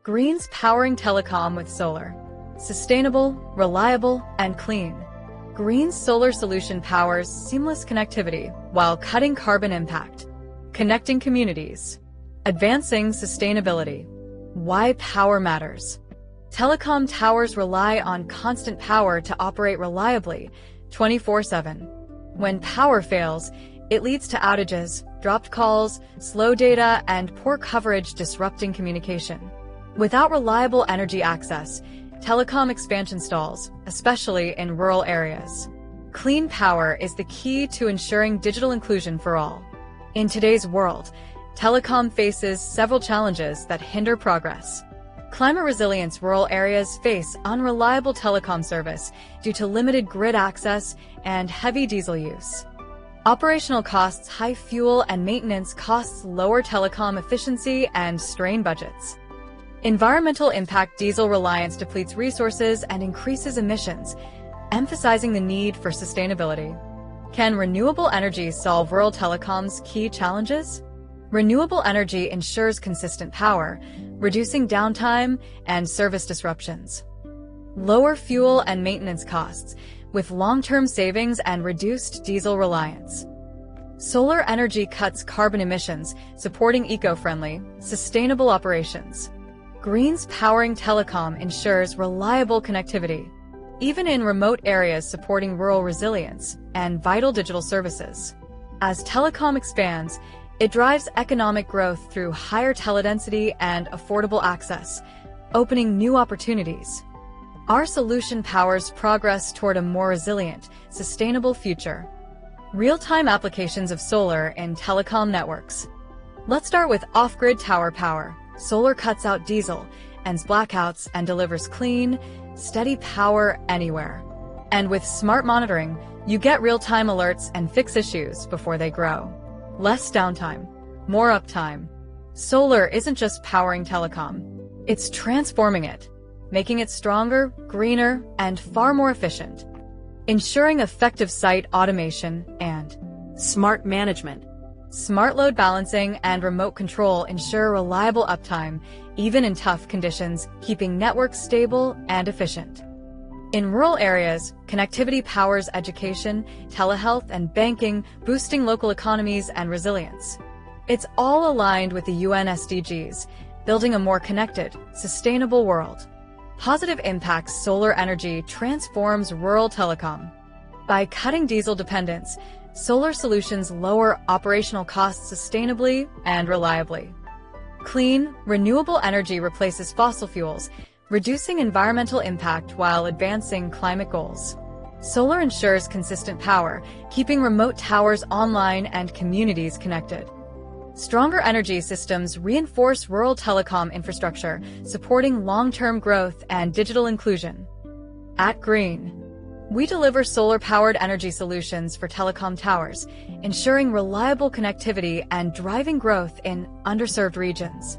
Greens powering telecom with solar. Sustainable, reliable, and clean. Green's solar solution powers seamless connectivity while cutting carbon impact. Connecting communities. Advancing sustainability. Why power matters. Telecom towers rely on constant power to operate reliably, 24/7. When power fails, it leads to outages, dropped calls, slow data, and poor coverage disrupting communication. Without reliable energy access, telecom expansion stalls, especially in rural areas. Clean power is the key to ensuring digital inclusion for all. In today's world, telecom faces several challenges that hinder progress. Climate resilience: rural areas face unreliable telecom service due to limited grid access and heavy diesel use. Operational costs: high fuel and maintenance costs lower telecom efficiency and strain budgets. Environmental impact: diesel reliance depletes resources and increases emissions, emphasizing the need for sustainability. Can renewable energy solve rural telecom's key challenges? Renewable energy ensures consistent power, reducing downtime and service disruptions. Lower fuel and maintenance costs, with long-term savings and reduced diesel reliance. Solar energy cuts carbon emissions, supporting eco-friendly, sustainable operations. Greens powering telecom ensures reliable connectivity, even in remote areas, supporting rural resilience and vital digital services. As telecom expands, it drives economic growth through higher teledensity and affordable access, opening new opportunities. Our solution powers progress toward a more resilient, sustainable future. Real-time applications of solar in telecom networks. Let's start with off-grid tower power. Solar cuts out diesel, ends blackouts, and delivers clean, steady power anywhere. And with smart monitoring, you get real-time alerts and fix issues before they grow. Less downtime, more uptime. Solar isn't just powering telecom, it's transforming it, making it stronger, greener, and far more efficient. Ensuring effective site automation and smart management. Smart load balancing and remote control ensure reliable uptime, even in tough conditions, keeping networks stable and efficient. In rural areas, connectivity powers education, telehealth, and banking, boosting local economies and resilience. It's all aligned with the UN SDGs, building a more connected, sustainable world. Positive impacts: solar energy transforms rural telecom. By cutting diesel dependence, solar solutions lower operational costs sustainably and reliably. Clean, renewable energy replaces fossil fuels, reducing environmental impact while advancing climate goals. Solar ensures consistent power, keeping remote towers online and communities connected. Stronger energy systems reinforce rural telecom infrastructure, supporting long-term growth and digital inclusion. At Green, we deliver solar-powered energy solutions for telecom towers, ensuring reliable connectivity and driving growth in underserved regions.